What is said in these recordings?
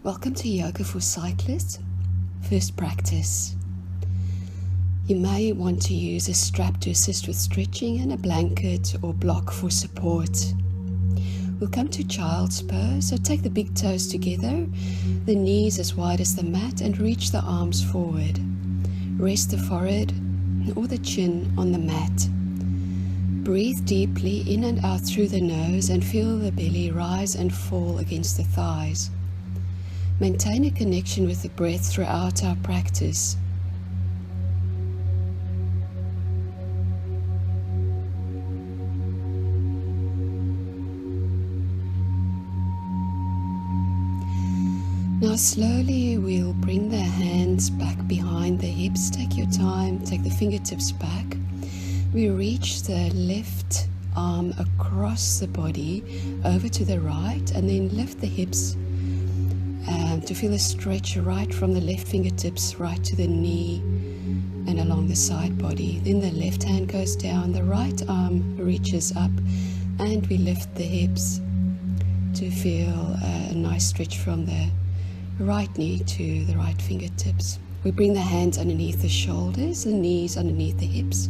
Welcome to Yoga for Cyclists. First practice. You may want to use a strap to assist with stretching and a blanket or block for support. We'll come to child's pose, so take the big toes together, the knees as wide as the mat, and reach the arms forward. Rest the forehead or the chin on the mat. Breathe deeply in and out through the nose and feel the belly rise and fall against the thighs. Maintain a connection with the breath throughout our practice. Now slowly we'll bring the hands back behind the hips. Take your time, take the fingertips back. We reach the left arm across the body over to the right, and then lift the hips to feel a stretch right from the left fingertips right to the knee and along the side body. Then the left hand goes down, the right arm reaches up, and we lift the hips to feel a nice stretch from the right knee to the right fingertips. We bring the hands underneath the shoulders, the knees underneath the hips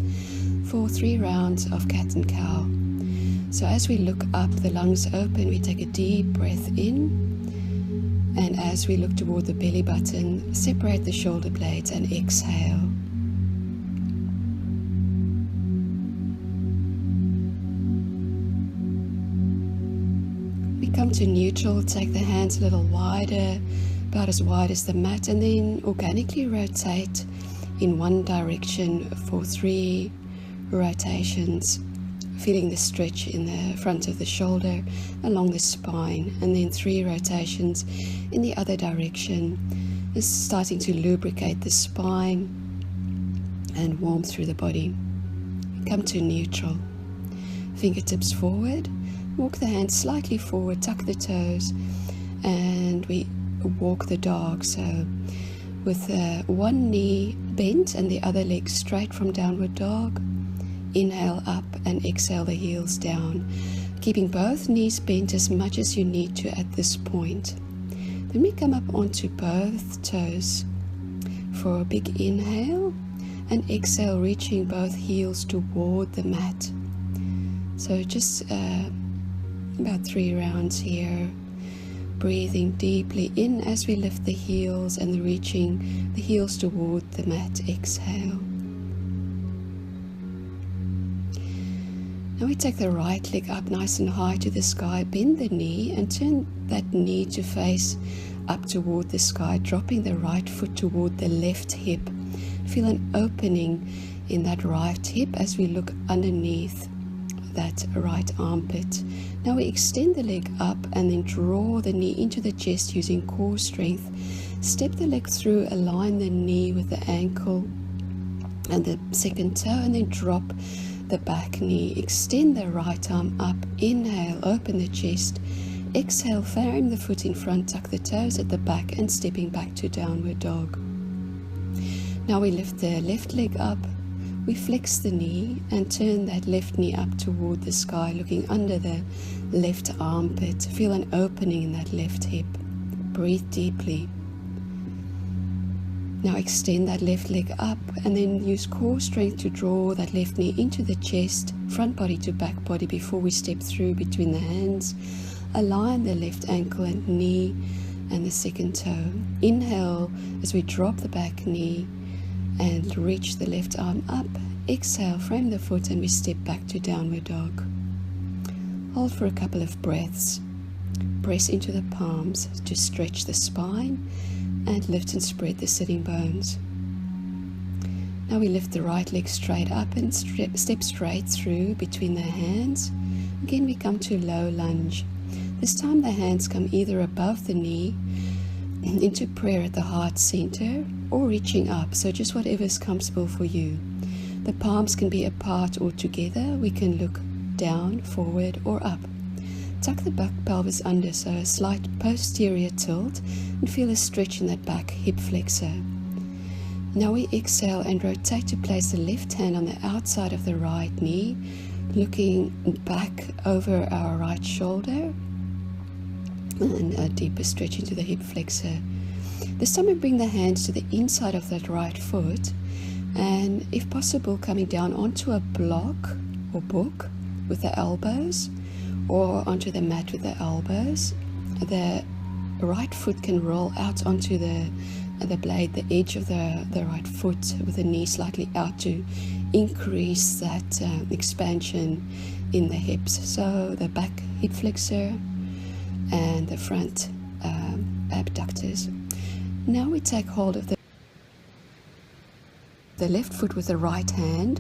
for 3 rounds of cat and cow. So as we look up, the lungs open, we take a deep breath in. And as we look toward the belly button, separate the shoulder blades and exhale. We come to neutral, take the hands a little wider, about as wide as the mat, and then organically rotate in one direction for 3 rotations. Feeling the stretch in the front of the shoulder, along the spine, and then 3 rotations in the other direction. This is starting to lubricate the spine and warm through the body. Come to neutral. Fingertips forward, walk the hands slightly forward, tuck the toes, and we walk the dog. So with one knee bent and the other leg straight from downward dog. Inhale up and exhale the heels down, keeping both knees bent as much as you need to at this point. Then we come up onto both toes for a big inhale and exhale, reaching both heels toward the mat. So just about 3 rounds here. Breathing deeply in as we lift the heels and reaching the heels toward the mat. Exhale. Now we take the right leg up nice and high to the sky, bend the knee and turn that knee to face up toward the sky, dropping the right foot toward the left hip. Feel an opening in that right hip as we look underneath that right armpit. Now we extend the leg up and then draw the knee into the chest using core strength. Step the leg through, align the knee with the ankle and the second toe, and then drop the back knee. Extend the right arm up. Inhale, open the chest. Exhale, frame the foot in front, tuck the toes at the back, and stepping back to downward dog. Now we lift the left leg up. We flex the knee and turn that left knee up toward the sky, looking under the left armpit. Feel an opening in that left hip. Breathe deeply. Now extend that left leg up and then use core strength to draw that left knee into the chest, front body to back body before we step through between the hands. Align the left ankle and knee and the second toe. Inhale as we drop the back knee and reach the left arm up. Exhale, frame the foot, and we step back to downward dog. Hold for a couple of breaths. Press into the palms to stretch the spine and lift and spread the sitting bones. Now we lift the right leg straight up and step straight through between the hands. Again we come to low lunge. This time the hands come either above the knee into prayer at the heart center or reaching up, so just whatever is comfortable for you. The palms can be apart or together. We can look down, forward or up. Tuck the back pelvis under, so a slight posterior tilt, and feel a stretch in that back hip flexor. Now we exhale and rotate to place the left hand on the outside of the right knee, looking back over our right shoulder. and a deeper stretch into the hip flexor. This time we bring the hands to the inside of that right foot, and if possible coming down onto a block or book with the elbows, or onto the mat with the elbows. The right foot can roll out onto the blade, the edge of the right foot, with the knee slightly out to increase that expansion in the hips. So the back hip flexor and the front abductors. Now we take hold of the left foot with the right hand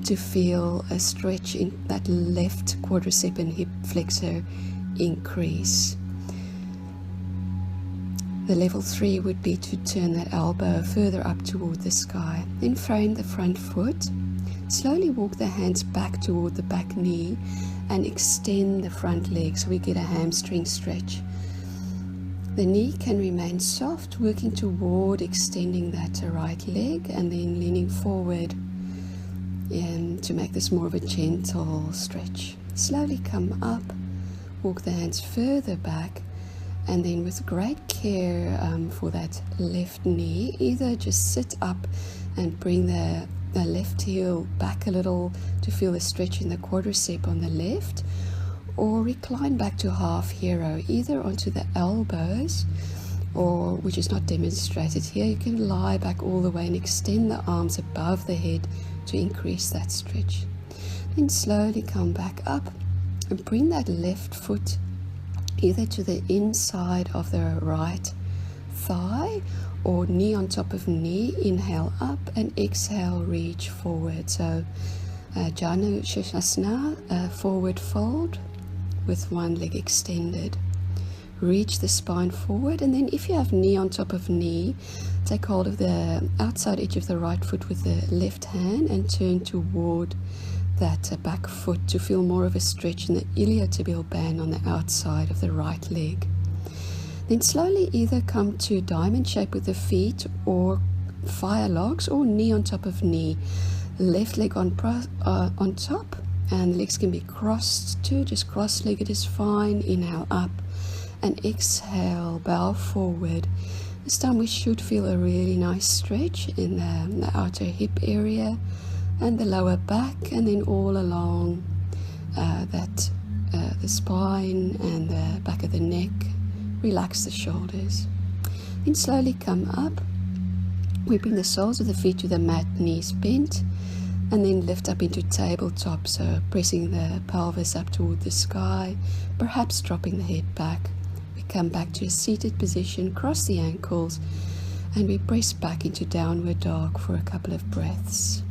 to feel a stretch in that left quadricep and hip flexor increase. The level 3 would be to turn that elbow further up toward the sky. Then frame the front foot. Slowly walk the hands back toward the back knee and extend the front leg so we get a hamstring stretch. The knee can remain soft, working toward extending that right leg and then leaning forward to make this more of a gentle stretch. Slowly come up, walk the hands further back, and then with great care for that left knee, either just sit up and bring the left heel back a little to feel a stretch in the quadricep on the left, or recline back to half hero, either onto the elbows, or, which is not demonstrated here, you can lie back all the way and extend the arms above the head to increase that stretch. Then slowly come back up and bring that left foot either to the inside of the right thigh or knee on top of knee. Inhale up and exhale, reach forward. So Janu Shasana, forward fold with one leg extended. Reach the spine forward, and then if you have knee on top of knee, take hold of the outside edge of the right foot with the left hand and turn toward that back foot to feel more of a stretch in the iliotibial band on the outside of the right leg. Then slowly either come to diamond shape with the feet or fire logs, or knee on top of knee. Left leg on top, and the legs can be crossed too, just cross-legged is fine. Inhale up and exhale, bow forward. This time we should feel a really nice stretch in the outer hip area and the lower back, and then all along the spine and the back of the neck. Relax the shoulders. Then slowly come up. We bring the soles of the feet to the mat, knees bent, and then lift up into tabletop, so pressing the pelvis up toward the sky, perhaps dropping the head back. We come back to a seated position, cross the ankles, and we press back into downward dog for a couple of breaths.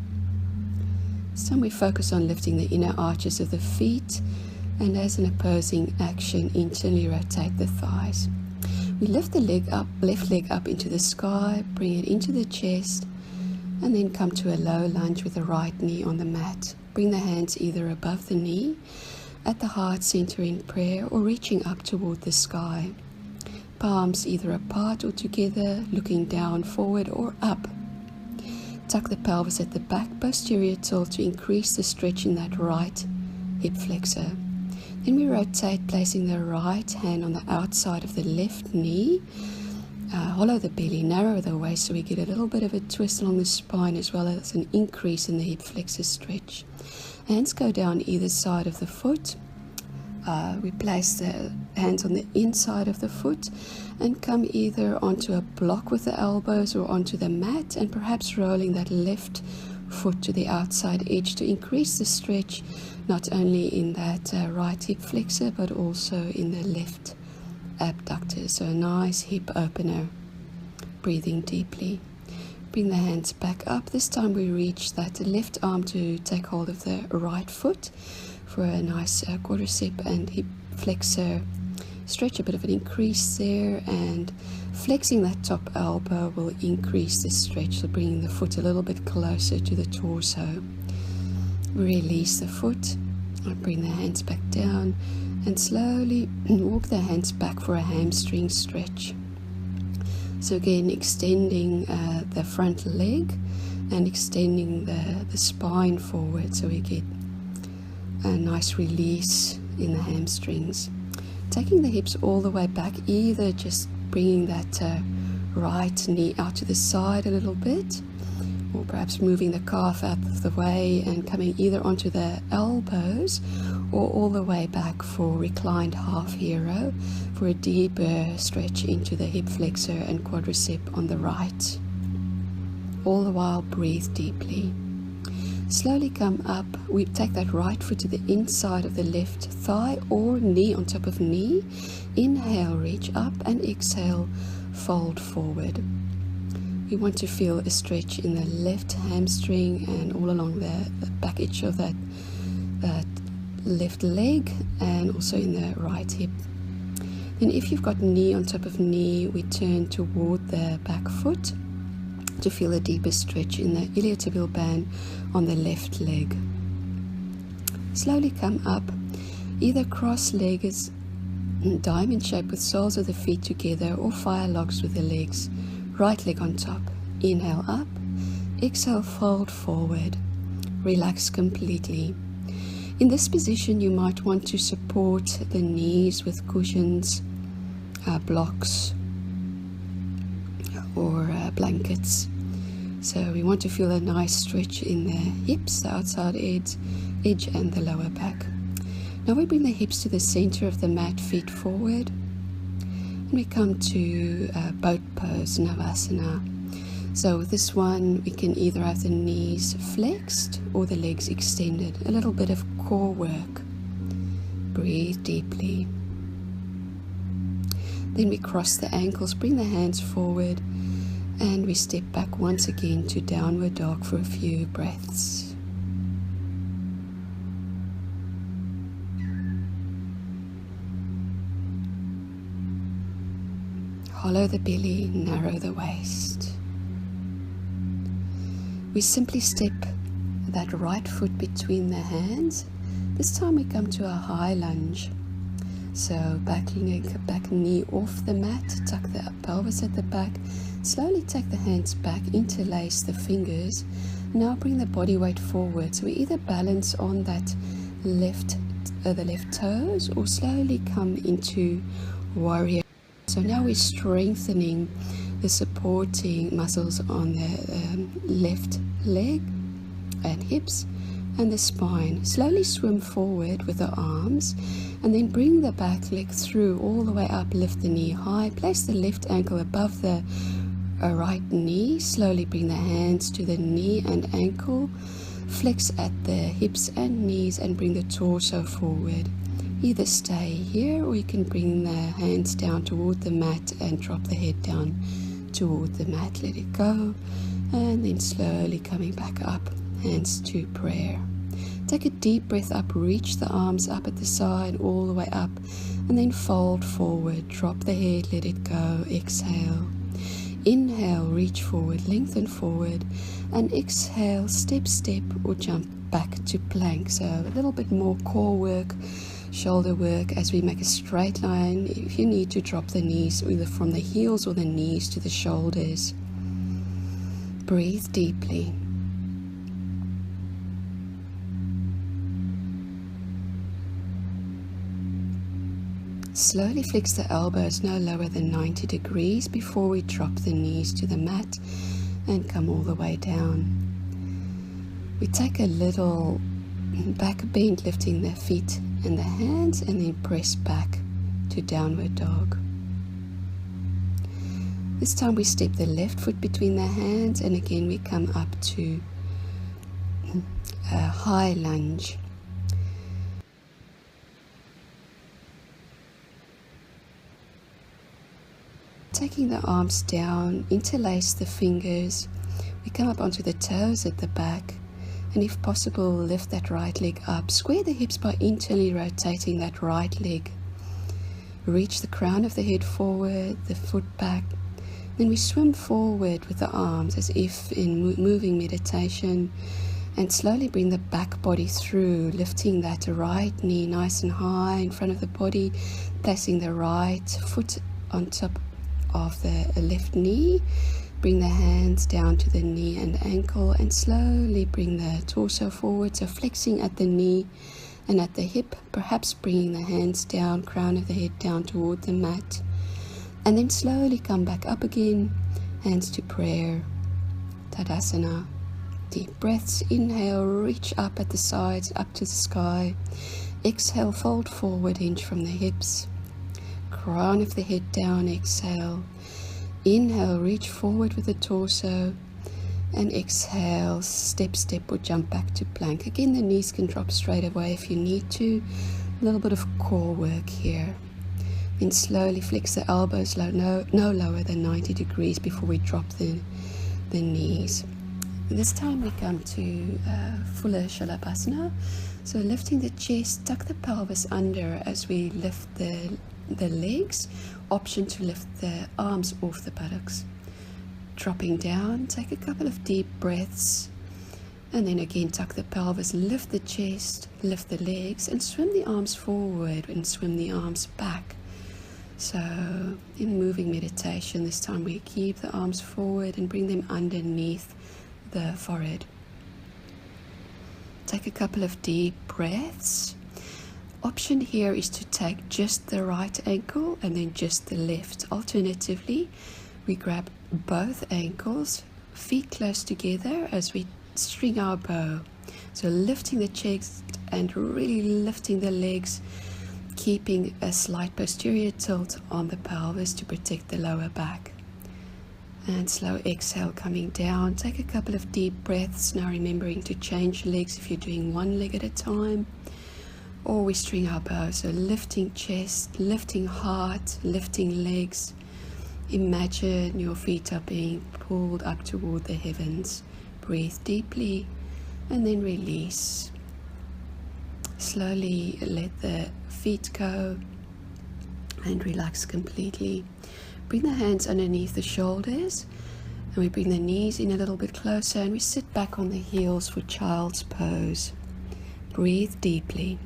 So we focus on lifting the inner arches of the feet, and as an opposing action, internally rotate the thighs. We lift the left leg up into the sky, bring it into the chest, and then come to a low lunge with the right knee on the mat. Bring the hands either above the knee, at the heart center in prayer, or reaching up toward the sky. Palms either apart or together, looking down, forward, or up. Tuck the pelvis at the back, posterior tilt to increase the stretch in that right hip flexor. Then we rotate, placing the right hand on the outside of the left knee. Hollow the belly, narrow the waist so we get a little bit of a twist along the spine, as well as an increase in the hip flexor stretch. Hands go down either side of the foot. We place the hands on the inside of the foot and come either onto a block with the elbows or onto the mat, and perhaps rolling that left foot to the outside edge to increase the stretch, not only in that right hip flexor but also in the left abductor. So a nice hip opener. Breathing deeply. Bring the hands back up. This time we reach that left arm to take hold of the right foot for a nice quadricep and hip flexor stretch. A bit of an increase there, and flexing that top elbow will increase the stretch, so bringing the foot a little bit closer to the torso. Release the foot. I bring the hands back down and slowly walk the hands back for a hamstring stretch. So again, extending the front leg and extending the spine forward so we get a nice release in the hamstrings. Taking the hips all the way back, either just bringing that right knee out to the side a little bit, or perhaps moving the calf out of the way and coming either onto the elbows or all the way back for reclined half hero for a deeper stretch into the hip flexor and quadricep on the right. All the while, breathe deeply. Slowly come up. We take that right foot to the inside of the left thigh or knee on top of knee. Inhale, reach up, and exhale, fold forward. We want to feel a stretch in the left hamstring and all along the back edge of that left leg, and also in the right hip. Then if you've got knee on top of knee, we turn toward the back foot to feel a deeper stretch in the iliotibial band on the left leg. Slowly come up, either cross-legged in diamond shape with soles of the feet together, or fire logs with the legs. Right leg on top. Inhale up, exhale, fold forward. Relax completely. In this position, you might want to support the knees with cushions, blocks, or blankets. So we want to feel a nice stretch in the hips, the outside edge and the lower back. Now we bring the hips to the center of the mat, feet forward, and we come to boat pose, Navasana. So with this one, we can either have the knees flexed or the legs extended. A little bit of core work. Breathe deeply. Then we cross the ankles, bring the hands forward, and we step back once again to downward dog for a few breaths. Hollow the belly, narrow the waist. We simply step that right foot between the hands. This time we come to a high lunge. So back leg, back knee off the mat, tuck the pelvis at the back. Slowly take the hands back, interlace the fingers. Now bring the body weight forward. So we either balance on that the left toes, or slowly come into warrior. So now we're strengthening the supporting muscles on the left leg and hips and the spine. Slowly swim forward with the arms, and then bring the back leg through all the way up. Lift the knee high, place the left ankle above the right knee. Slowly bring the hands to the knee and ankle, flex at the hips and knees, and bring the torso forward. Either stay here, or you can bring the hands down toward the mat and drop the head down toward the mat. Let it go, and then slowly coming back up, hands to prayer. Take a deep breath up, reach the arms up at the side, all the way up, and then fold forward. Drop the head, let it go. Exhale. Inhale, reach forward, lengthen forward, and exhale, step, or jump back to plank. So a little bit more core work, shoulder work as we make a straight line. If you need to, drop the knees either from the heels or the knees to the shoulders. Breathe deeply. Slowly flex the elbows no lower than 90 degrees before we drop the knees to the mat and come all the way down. We take a little back bend, lifting the feet and the hands, and then press back to downward dog. This time we step the left foot between the hands, and again we come up to a high lunge. Taking the arms down, interlace the fingers. We come up onto the toes at the back, and if possible, lift that right leg up. Square the hips by internally rotating that right leg. Reach the crown of the head forward, the foot back. Then we swim forward with the arms as if in moving meditation, and slowly bring the back body through, lifting that right knee nice and high in front of the body, placing the right foot on top of the left knee. Bring the hands down to the knee and ankle, and slowly bring the torso forward, so flexing at the knee And at the hip, perhaps bringing the hands down, crown of the head down toward the mat. And then slowly come back up again, hands to prayer, Tadasana. Deep breaths, inhale, reach up at the sides, up to the sky. Exhale, fold forward, hinge from the hips. Crown of the head down, exhale. Inhale, reach forward with the torso. And exhale, step, or jump back to plank. Again, the knees can drop straight away if you need to. A little bit of core work here. Then slowly flex the elbows no lower than 90 degrees before we drop the knees. This time we come to fuller Shalabhasana. So lifting the chest, tuck the pelvis under as we lift the legs. Option to lift the arms off the buttocks. Dropping down, take a couple of deep breaths. And then again tuck the pelvis, lift the chest, lift the legs, and swim the arms forward and swim the arms back. So in moving meditation, this time we keep the arms forward and bring them underneath the forehead. Take a couple of deep breaths. Option here is to take just the right ankle and then just the left. Alternatively, we grab both ankles, feet close together as we string our bow. So lifting the chest and really lifting the legs, keeping a slight posterior tilt on the pelvis to protect the lower back. And slow exhale coming down. Take a couple of deep breaths. Now remembering to change legs if you're doing one leg at a time. Or we string our bow. So lifting chest, lifting heart, lifting legs. Imagine your feet are being pulled up toward the heavens. Breathe deeply and then release. Slowly let the feet go and relax completely. Bring the hands underneath the shoulders and we bring the knees in a little bit closer and we sit back on the heels for child's pose. Breathe deeply.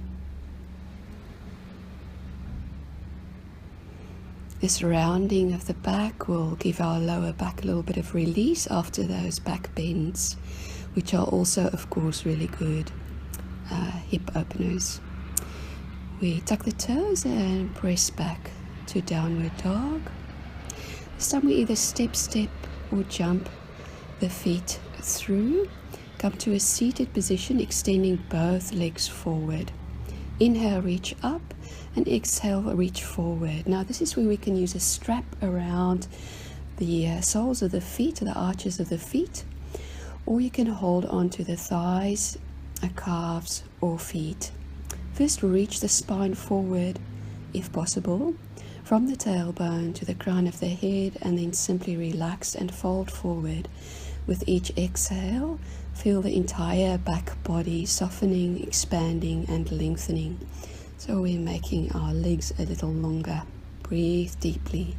This rounding of the back will give our lower back a little bit of release after those back bends, which are also, of course, really good hip openers. We tuck the toes and press back to downward dog. This time we either step or jump the feet through. Come to a seated position, extending both legs forward. Inhale, reach up, and exhale, reach forward. Now this is where we can use a strap around the soles of the feet, the arches of the feet, or you can hold on to the thighs, calves, or feet. First, reach the spine forward, if possible, from the tailbone to the crown of the head, and then simply relax and fold forward. With each exhale, feel the entire back body softening, expanding, and lengthening. So we're making our legs a little longer. Breathe deeply.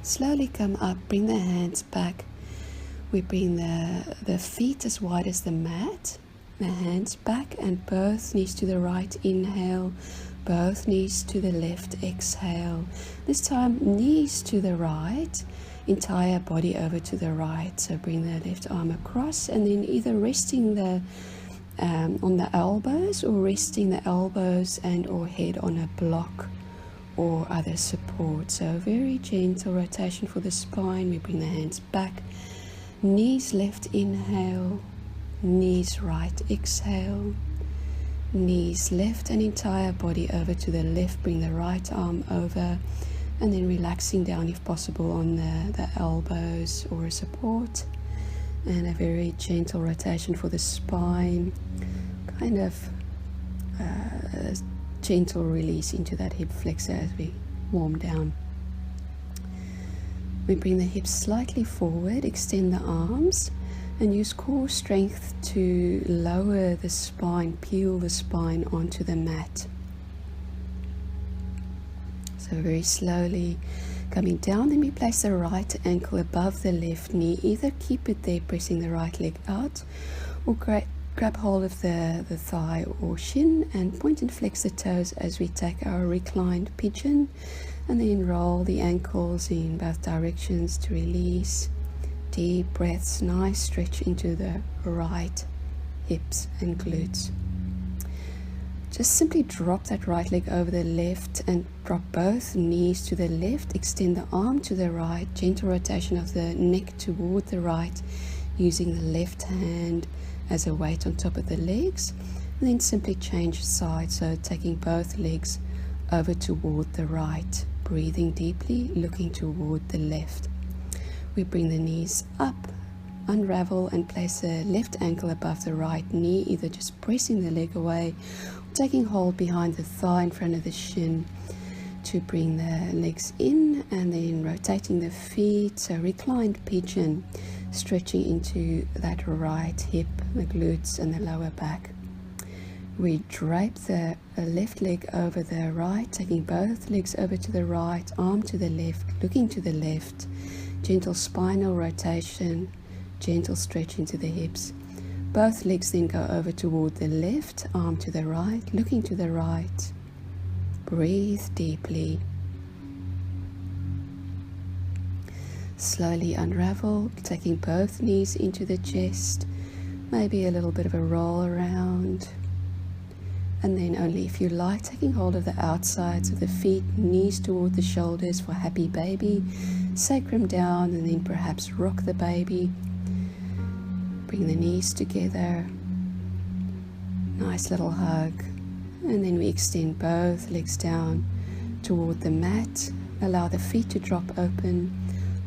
Slowly come up, bring the hands back. We bring the feet as wide as the mat, the hands back and both knees to the right, inhale, both knees to the left, exhale. This time knees to the right, entire body over to the right. So bring the left arm across and then either resting on the elbows or resting the elbows and or head on a block or other support. So very gentle rotation for the spine. We bring the hands back, knees left, inhale, knees right, exhale, knees left and entire body over to the left. Bring the right arm over and then relaxing down if possible on the elbows or support, and a very gentle rotation for the spine, kind of gentle release into that hip flexor as we warm down. We bring the hips slightly forward, extend the arms, and use core strength to lower the spine, peel the spine onto the mat. So very slowly Coming down, then we place the right ankle above the left knee. Either keep it there, pressing the right leg out, or grab hold of the thigh or shin and point and flex the toes as we take our reclined pigeon, and then roll the ankles in both directions to release. Deep breaths, nice stretch into the right hips and glutes. Just simply drop that right leg over the left and drop both knees to the left. Extend the arm to the right. Gentle rotation of the neck toward the right, using the left hand as a weight on top of the legs. And then simply change sides, so taking both legs over toward the right. Breathing deeply, looking toward the left. We bring the knees up, unravel, and place the left ankle above the right knee, either just pressing the leg away, taking hold behind the thigh in front of the shin to bring the legs in, and then rotating the feet, so reclined pigeon, stretching into that right hip, the glutes and the lower back. We drape the left leg over the right, taking both legs over to the right, arm to the left, looking to the left, gentle spinal rotation, gentle stretch into the hips. Both legs then go over toward the left, arm to the right, looking to the right. Breathe deeply. Slowly unravel, taking both knees into the chest, maybe a little bit of a roll around. And then only if you like, taking hold of the outsides of the feet, knees toward the shoulders for happy baby, sacrum down, and then perhaps rock the baby. Bring the knees together, nice little hug, and then we extend both legs down toward the mat. Allow the feet to drop open,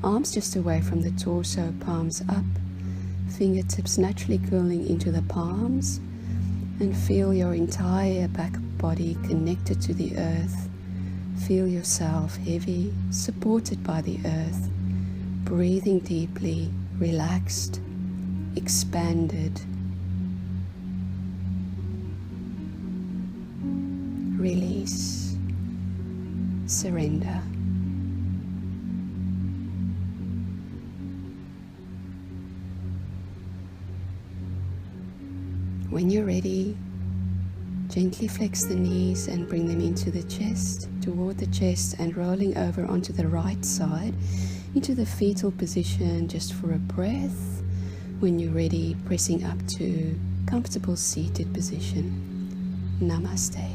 arms just away from the torso, palms up, fingertips naturally curling into the palms, and feel your entire back body connected to the earth. Feel yourself heavy, supported by the earth, breathing deeply, relaxed, expanded. Release, surrender. When you're ready, gently flex the knees and bring them into the chest, toward the chest, and rolling over onto the right side into the fetal position just for a breath. When you're ready, pressing up to comfortable seated position. Namaste.